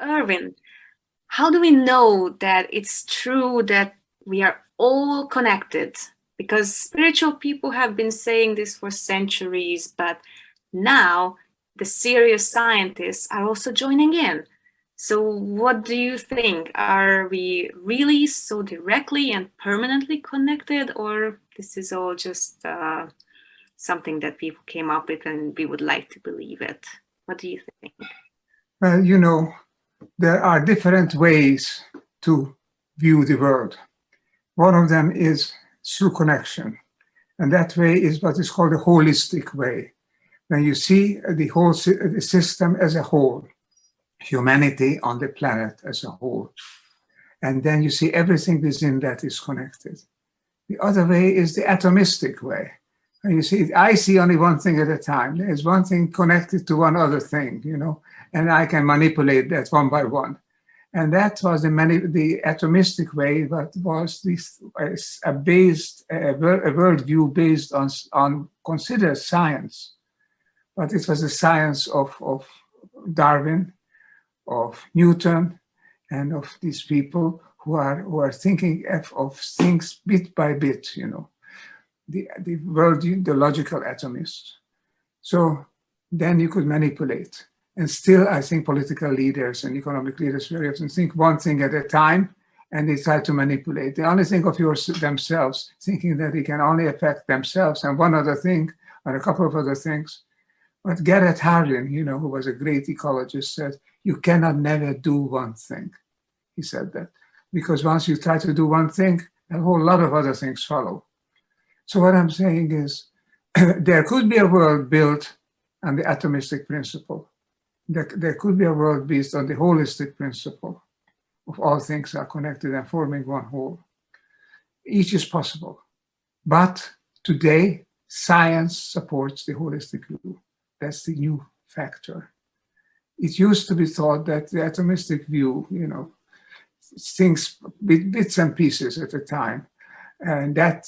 Ervin, how do we know that it's true that we are all connected? Because spiritual people have been saying this for centuries, but now the serious scientists are also joining in. So, what do you think? Are we really so directly and permanently connected, or this is all just something that people came up with and we would like to believe it? What do you think? Well, there are different ways to view the world. One of them is through connection. And that way is what is called a holistic way. When you see the whole the system as a whole, humanity on the planet as a whole, and then you see everything within that is connected. The other way is the atomistic way. And you see, I see only one thing at a time. There's one thing connected to one other thing, and I can manipulate that one by one. And that was the atomistic way, but was a worldview based on considered science. But it was the science of Darwin, of Newton, and of these people who are thinking of things bit by bit, the logical atomists. So then you could manipulate. And still, I think political leaders and economic leaders very often think one thing at a time, and they try to manipulate. They only think of themselves, thinking that they can only affect themselves and one other thing, or a couple of other things. But Garrett Hardin, who was a great ecologist, said, you cannot never do one thing. He said that. Because once you try to do one thing, a whole lot of other things follow. So what I'm saying is, there could be a world built on the atomistic principle. There could be a world based on the holistic principle of all things are connected and forming one whole. Each is possible. But today, science supports the holistic view. That's the new factor. It used to be thought that the atomistic view, things bits and pieces at a time, and that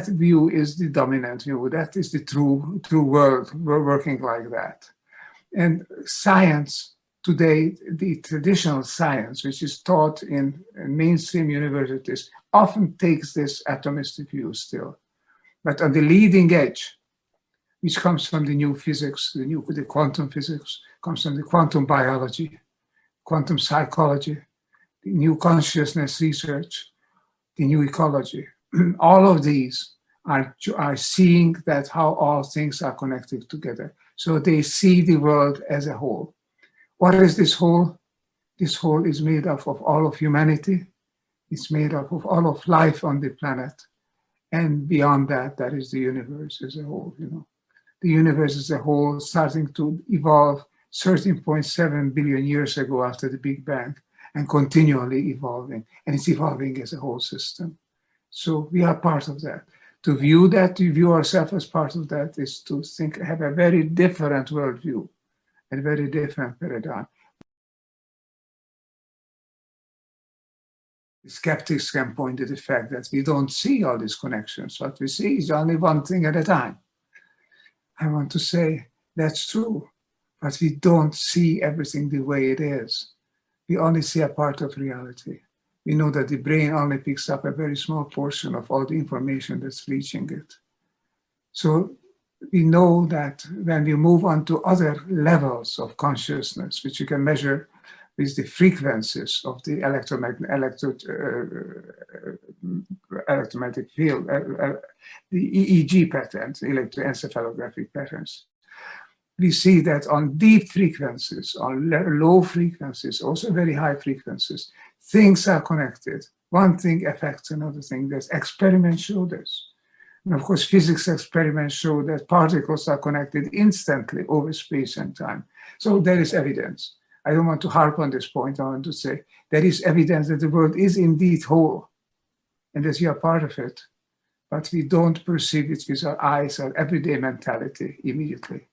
view is the dominant view. That is the true world. We're working like that. And science today, the traditional science, which is taught in mainstream universities, often takes this atomistic view still. But on the leading edge, which comes from the new physics, the quantum physics, comes from the quantum biology, quantum psychology, the new consciousness research, the new ecology. All of these are seeing that how all things are connected together. So they see the world as a whole. What is this whole? This whole is made up of all of humanity. It's made up of all of life on the planet. And beyond that, that is the universe as a whole. The universe as a whole starting to evolve 13.7 billion years ago after the Big Bang and continually evolving. And it's evolving as a whole system. So we are part of that. To view ourselves as part of that is to have a very different worldview, a very different paradigm. The skeptics can point to the fact that we don't see all these connections. What we see is only one thing at a time. I want to say that's true, but we don't see everything the way it is. We only see a part of reality. We know that the brain only picks up a very small portion of all the information that's reaching it. So we know that when we move on to other levels of consciousness, which you can measure with the frequencies of the electromagnetic field, the EEG patterns, electroencephalographic patterns, we see that on deep frequencies, on low frequencies, also very high frequencies, things are connected. One thing affects another thing. There's experiments show this. And of course, physics experiments show that particles are connected instantly over space and time. So there is evidence. I don't want to harp on this point. I want to say there is evidence that the world is indeed whole and that we are part of it, but we don't perceive it with our eyes or everyday mentality immediately.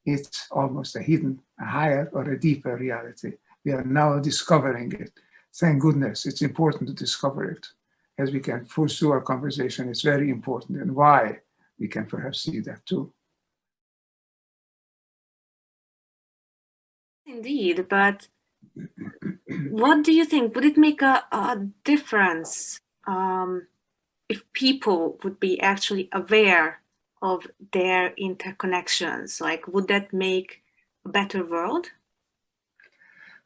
It's almost a hidden, a higher or a deeper reality. We are now discovering it. Thank goodness, it's important to discover it. As we can pursue our conversation, it's very important, and why we can perhaps see that too. Indeed, but What do you think? Would it make a difference if people would be actually aware of their interconnections? Like, would that make a better world?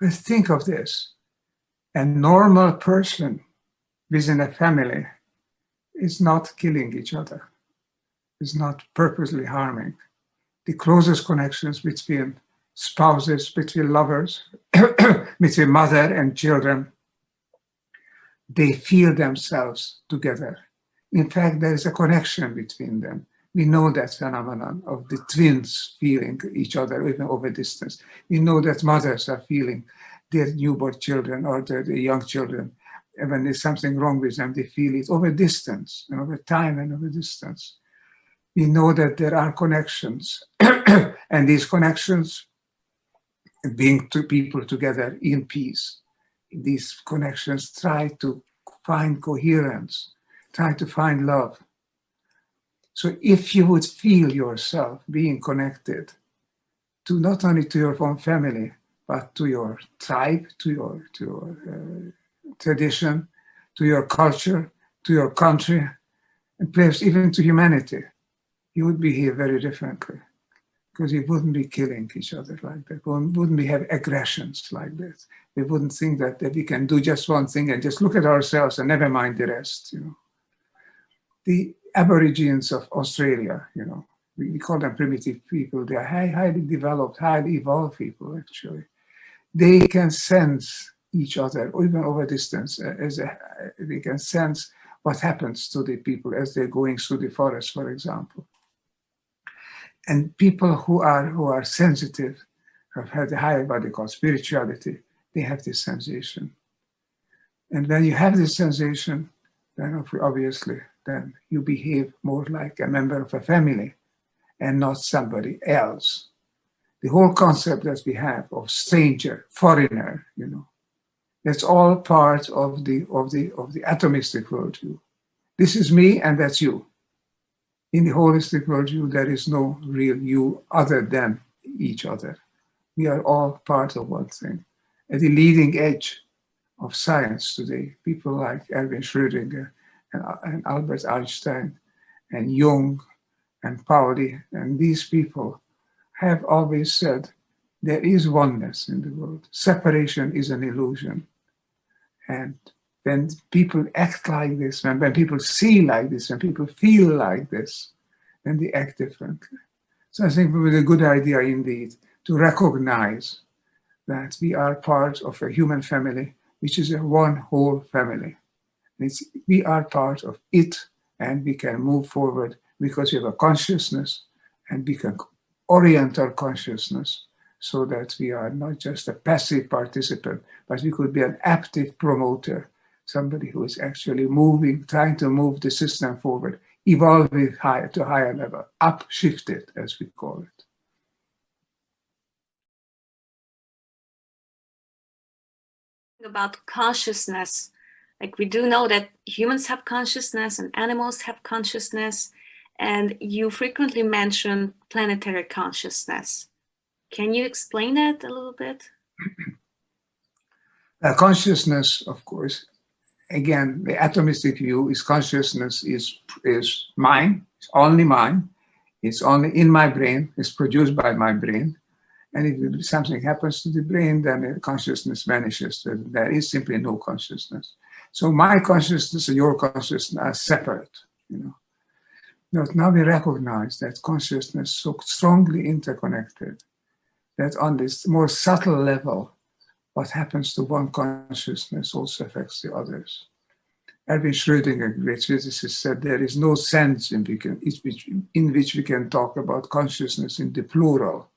Let's think of this. A normal person within a family is not killing each other, is not purposely harming. The closest connections between spouses, between lovers, between mother and children, they feel themselves together. In fact, there is a connection between them. We know that phenomenon of the twins feeling each other even over distance. We know that mothers are feeling their newborn children or their young children. And when there's something wrong with them, they feel it over distance and over time and over distance. We know that there are connections, and these connections bring two people together in peace. These connections try to find coherence, try to find love. So if you would feel yourself being connected to not only to your own family, but to your tribe, to your tradition, to your culture, to your country, and perhaps even to humanity, you would behave very differently, because you wouldn't be killing each other like that. Wouldn't be have aggressions like this. We wouldn't think that we can do just one thing and just look at ourselves and never mind the rest. The Aborigines of Australia, we call them primitive people. They are highly developed, highly evolved people, actually. They can sense each other, even over distance. They can sense what happens to the people as they're going through the forest, for example. And people who are sensitive, have had a higher body called spirituality, they have this sensation. And when you have this sensation, then obviously, then you behave more like a member of a family and not somebody else. The whole concept that we have of stranger, foreigner, that's all part of the atomistic worldview. This is me and that's you. In the holistic worldview, there is no real you other than each other. We are all part of one thing. At the leading edge of science today, people like Ervin Schrödinger and Albert Einstein and Jung and Pauli and these people have always said there is oneness in the world. Separation is an illusion. And when people act like this, when people see like this, when people feel like this, then they act differently. So I think it would be a good idea indeed to recognize that we are part of a human family, which is a one whole family. We are part of it, and we can move forward because we have a consciousness, and we can orient our consciousness so that we are not just a passive participant, but we could be an active promoter, somebody who is actually moving, trying to move the system forward, evolving higher to higher level, upshifted, as we call it. About consciousness, like we do know that humans have consciousness and animals have consciousness, and you frequently mention planetary consciousness. Can you explain that a little bit? Consciousness, of course, again, the atomistic view is consciousness is mine, it's only mine, it's only in my brain, it's produced by my brain. And if something happens to the brain, then the consciousness vanishes. There is simply no consciousness. So my consciousness and your consciousness are separate, But now we recognize that consciousness is so strongly interconnected that on this more subtle level, what happens to one consciousness also affects the others. Erwin Schrödinger, a great physicist, said there is no sense in which we can talk about consciousness in the plural.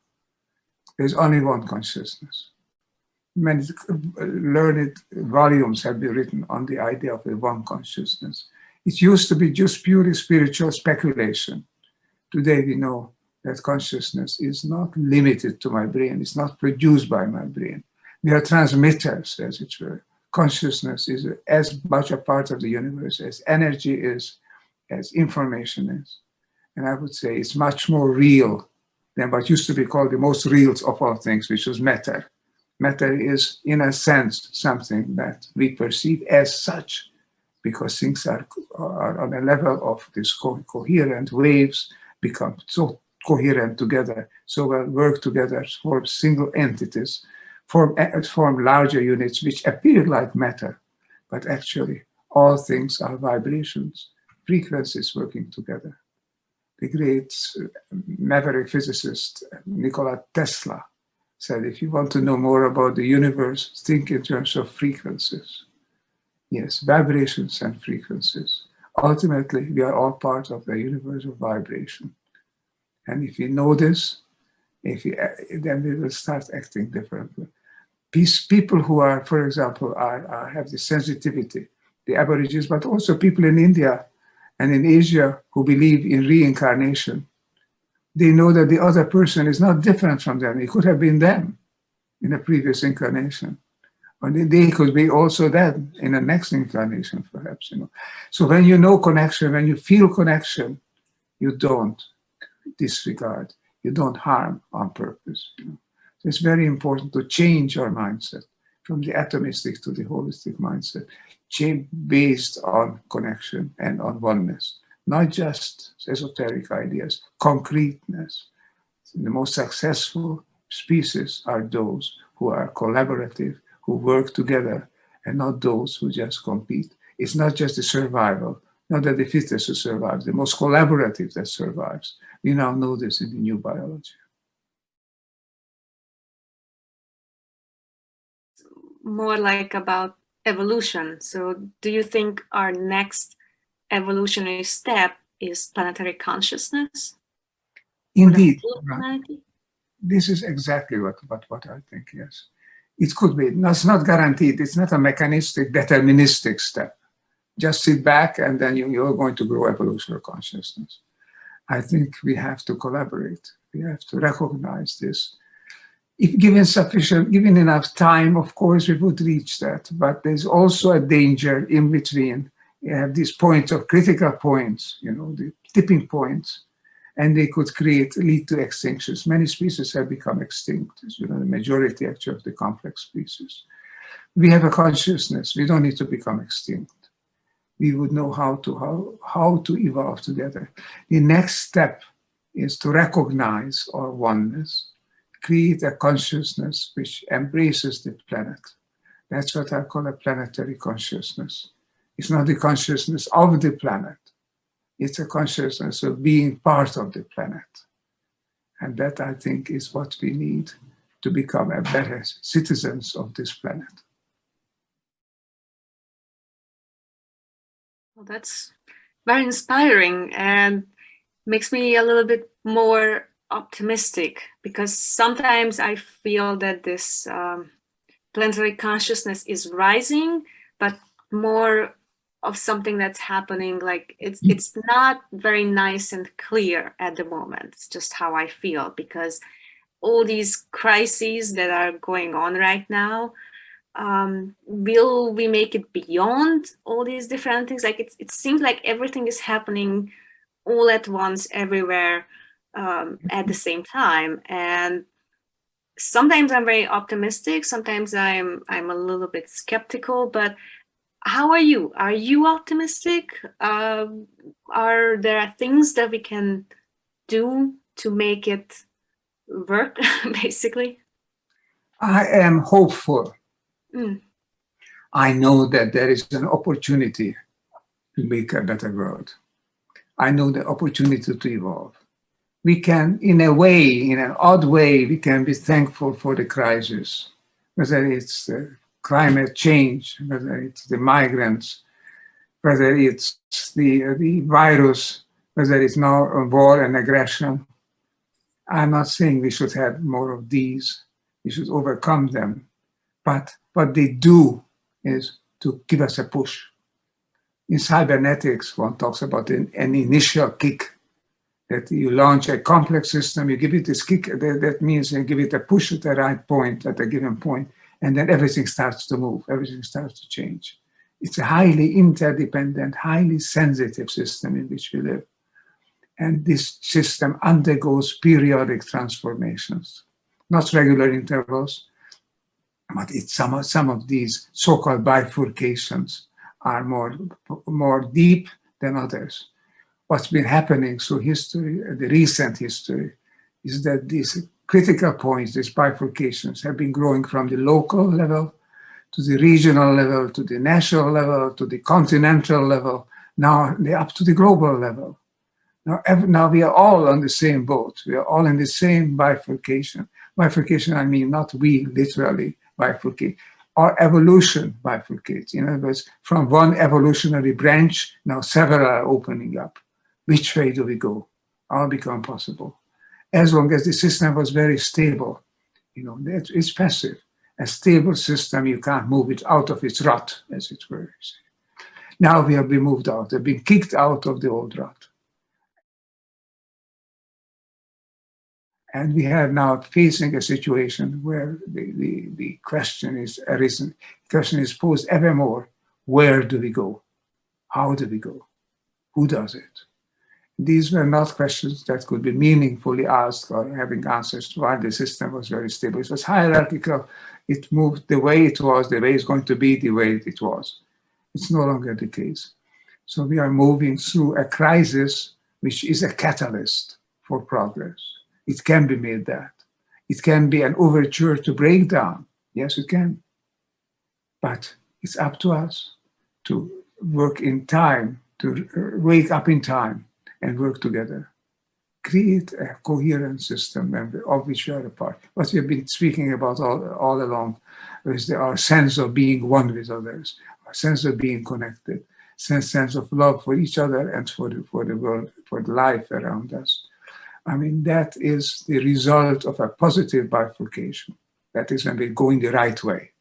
There's only one consciousness. Many learned volumes have been written on the idea of a one consciousness. It used to be just purely spiritual speculation. Today we know that consciousness is not limited to my brain, it's not produced by my brain. We are transmitters, as it were. Consciousness is as much a part of the universe as energy is, as information is. And I would say it's much more real than what used to be called the most real of all things, which was matter. Matter is, in a sense, something that we perceive as such, because things are on a level of these coherent waves, become so coherent together, so well work together, form single entities, form larger units which appear like matter, but actually all things are vibrations, frequencies working together. The great maverick physicist Nikola Tesla said, if you want to know more about the universe, think in terms of frequencies. Yes, vibrations and frequencies. Ultimately, we are all part of the universe of vibration. And if we know this, then we will start acting differently. People who are, for example, have the sensitivity, the Aborigines, but also people in India and in Asia who believe in reincarnation, they know that the other person is not different from them. It could have been them in a previous incarnation. Or they could be also that in the next incarnation, perhaps. So when you know connection, when you feel connection, you don't disregard, you don't harm on purpose. So it's very important to change our mindset from the atomistic to the holistic mindset, based on connection and on oneness, not just esoteric ideas, concreteness. The most successful species are those who are collaborative, who work together, and not those who just compete. It's not just the survival, not that the fittest who survives, the most collaborative that survives. We now know this in the new biology. More like about evolution. So do you think our next evolutionary step is planetary consciousness? Indeed. This is exactly what I think, yes. It could be. It's not guaranteed. It's not a mechanistic, deterministic step. Just sit back and then you're going to grow evolutionary consciousness. I think we have to collaborate. We have to recognize this. If given enough time, of course, we would reach that. But there's also a danger in between. You have these points of critical points, the tipping points, and they could lead to extinctions. Many species have become extinct, the majority actually of the complex species. We have a consciousness. We don't need to become extinct. We would know how to evolve together. The next step is to recognize our oneness, create a consciousness which embraces the planet. That's what I call a planetary consciousness. It's not the consciousness of the planet. It's a consciousness of being part of the planet. And that, I think, is what we need to become a better citizens of this planet. Well, that's very inspiring and makes me a little bit more optimistic, because sometimes I feel that this planetary consciousness is rising, but more of something that's happening, like it's not very nice and clear at the moment. It's just how I feel, because all these crises that are going on right now, will we make it beyond all these different things? Like it seems like everything is happening all at once, everywhere, at the same time. And sometimes I'm very optimistic, sometimes I'm a little bit skeptical. But how are you? Are you optimistic? Are there things that we can do to make it work, basically? I am hopeful. I know that there is an opportunity to make a better world. I know the opportunity to evolve. We can, in a way, in an odd way, we can be thankful for the crisis, whether it's climate change, whether it's the migrants, whether it's the virus, whether it's now war and aggression. I'm not saying we should have more of these. We should overcome them. But what they do is to give us a push. In cybernetics, one talks about an initial kick, that you launch a complex system, you give it this kick, that means you give it a push at the right point, at a given point, and then everything starts to move, everything starts to change. It's a highly interdependent, highly sensitive system in which we live. And this system undergoes periodic transformations, not regular intervals, But it's some of these so-called bifurcations are more deep than others. What's been happening through history, the recent history, is that these critical points, these bifurcations, have been growing from the local level to the regional level, to the national level, to the continental level. Now they're up to the global level. Now we are all on the same boat. We are all in the same bifurcation. Bifurcation, I mean, not we literally bifurcate. Our evolution bifurcates. In other words, from one evolutionary branch, now several are opening up. Which way do we go? All become possible. As long as the system was very stable, it's passive. A stable system, you can't move it out of its rut, as it were. Now we have been moved out, have been kicked out of the old rut. And we are now facing a situation where the question is arisen. The question is posed ever more: where do we go? How do we go? Who does it? These were not questions that could be meaningfully asked or having answers to while the system was very stable. It was hierarchical. It moved the way it was, the way it's going to be, the way it was. It's no longer the case. So we are moving through a crisis which is a catalyst for progress. It can be made that. It can be an overture to breakdown. Yes, it can. But it's up to us to work in time, to wake up in time and work together. Create a coherent system of which we are a part. What we have been speaking about all along is our sense of being one with others, our sense of being connected, sense of love for each other and for the world, for the life around us. I mean, that is the result of a positive bifurcation. That is when we're going the right way.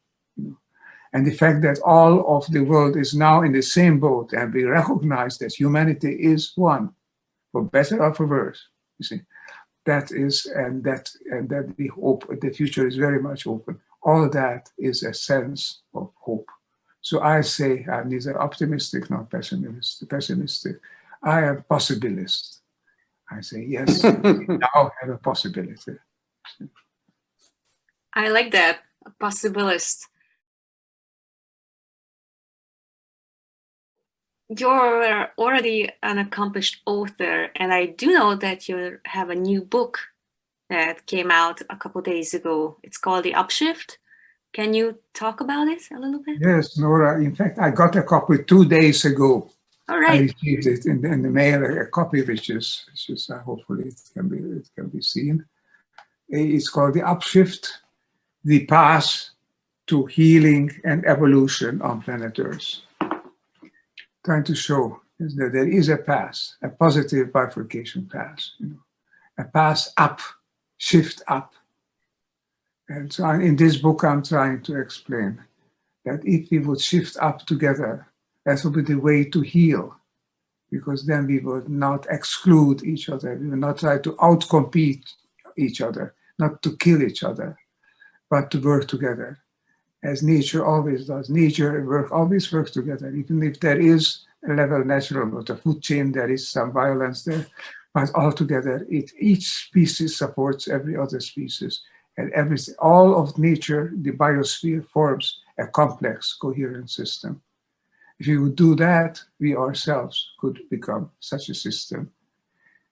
And the fact that all of the world is now in the same boat and we recognize that humanity is one, for better or for worse, you see, that is, and that we hope the future is very much open. All that is a sense of hope. So I say I'm neither optimistic nor pessimistic. I am possibilist. I say, yes, we now have a possibility. I like that, a possibilist. You're already an accomplished author, and I do know that you have a new book that came out a couple days ago. It's called The Upshift. Can you talk about it a little bit? Yes, Nora. In fact, I got a copy 2 days ago. All right. I received it in the mail, a copy which is hopefully it can be seen. It's called The Upshift, The Path to Healing and Evolution on Planet Earth. Trying to show is that there is a path, a positive bifurcation path, a path up, shift up. And so in this book, I'm trying to explain that if we would shift up together, that would be the way to heal, because then we would not exclude each other. We would not try to outcompete each other, not to kill each other, but to work together, as nature always does. Nature always works together, even if there is a level natural, but a food chain, there is some violence there, but altogether, each species supports every other species, and everything, all of nature, the biosphere forms a complex, coherent system. If we would do that, we ourselves could become such a system.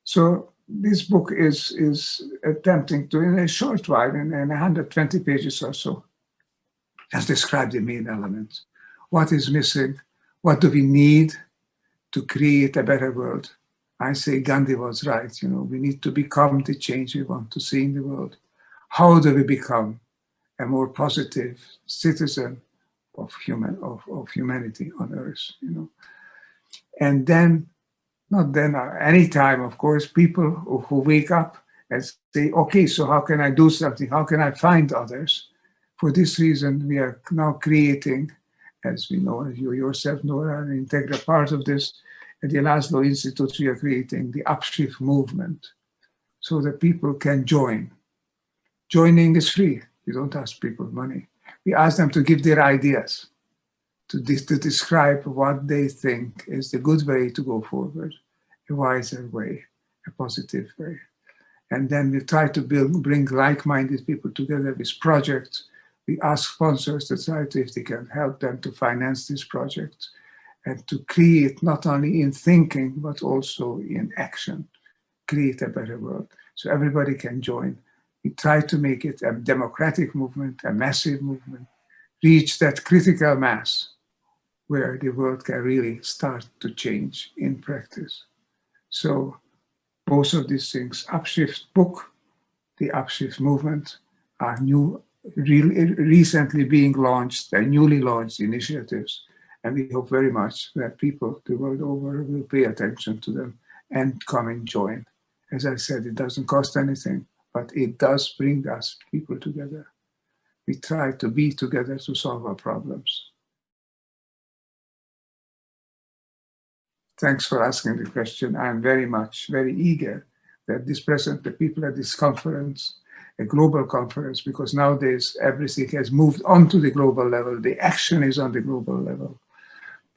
So this book is attempting to, in a short while, in 120 pages or so, just describe the main elements. What is missing? What do we need to create a better world? I say Gandhi was right. We need to become the change we want to see in the world. How do we become a more positive citizen of humanity on Earth? And then, not then, any time, of course, people who wake up and say, okay, so how can I do something? How can I find others? For this reason, we are now creating, as we know, as you yourself know, an integral part of this, at the Laszlo Institute, we are creating the Upshift movement so that people can join. Joining is free. You don't ask people money. We ask them to give their ideas, to describe what they think is the good way to go forward, a wiser way, a positive way. And then we try to bring like-minded people together with projects, We ask sponsors to try to, if they can help them to finance this project and to create not only in thinking, but also in action, create a better world. So everybody can join. We try to make it a democratic movement, a massive movement, reach that critical mass where the world can really start to change in practice. So both of these things, Upshift book, the Upshift movement, are recently being launched, they're newly launched initiatives. And we hope very much that people the world over will pay attention to them and come and join. As I said, it doesn't cost anything, but it does bring us people together. We try to be together to solve our problems. Thanks for asking the question. I'm very eager that the people at this conference, a global conference, because nowadays everything has moved onto the global level. The action is on the global level.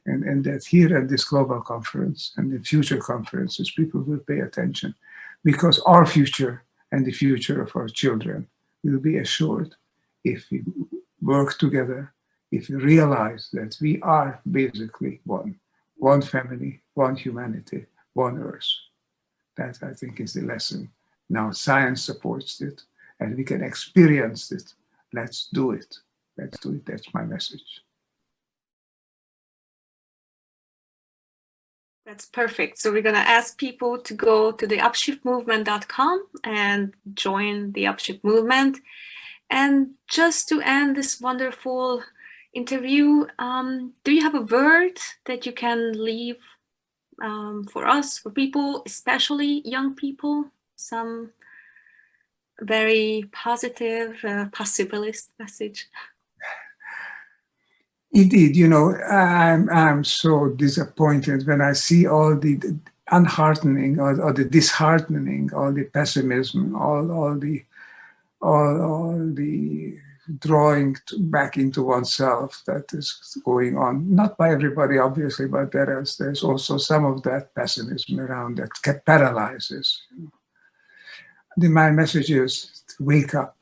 And that here at this global conference and in future conferences, people will pay attention, because our future and the future of our children will be assured if we work together, if we realize that we are basically one family, one humanity, one earth. That, I think, is the lesson. Now science supports it and we can experience it. Let's do it. Let's do it. That's my message. That's perfect. So we're going to ask people to go to the upshiftmovement.com and join the Upshift movement. And just to end this wonderful interview, do you have a word that you can leave for us, for people, especially young people? Some very positive, possibilist message? Indeed, you know, I'm so disappointed when I see all the unheartening or the disheartening, all the pessimism, all the drawing back into oneself that is going on. Not by everybody, obviously, but there's also some of that pessimism around that paralyzes. My message is to wake up,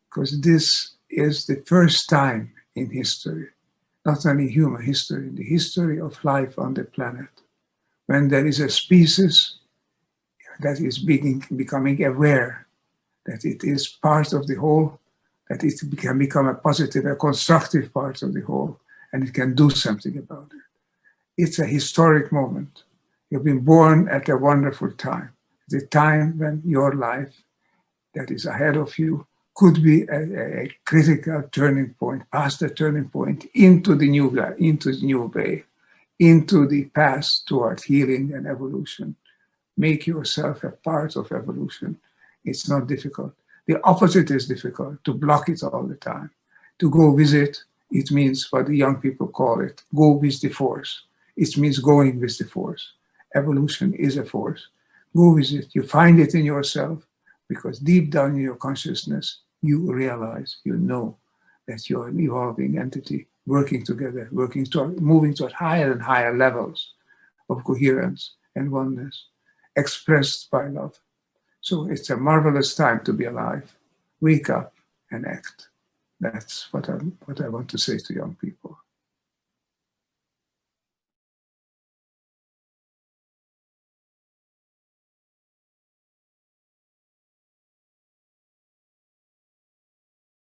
because this is the first time in history, not only human history, the history of life on the planet, when there is a species that is becoming aware that it is part of the whole, that it can become a positive, a constructive part of the whole, and it can do something about it. It's a historic moment. You've been born at a wonderful time, the time when your life that is ahead of you could be a critical turning point, past the turning point, into the new way, into the path toward healing and evolution. Make yourself a part of evolution. It's not difficult. The opposite is difficult, to block it all the time. To go with it means what the young people call it, go with the force. It means going with the force. Evolution is a force. Go with it. You find it in yourself, because deep down in your consciousness, you realize, you know that you're an evolving entity working together, moving toward higher and higher levels of coherence and oneness, expressed by love. So it's a marvelous time to be alive. Wake up and act. That's what I want to say to young people.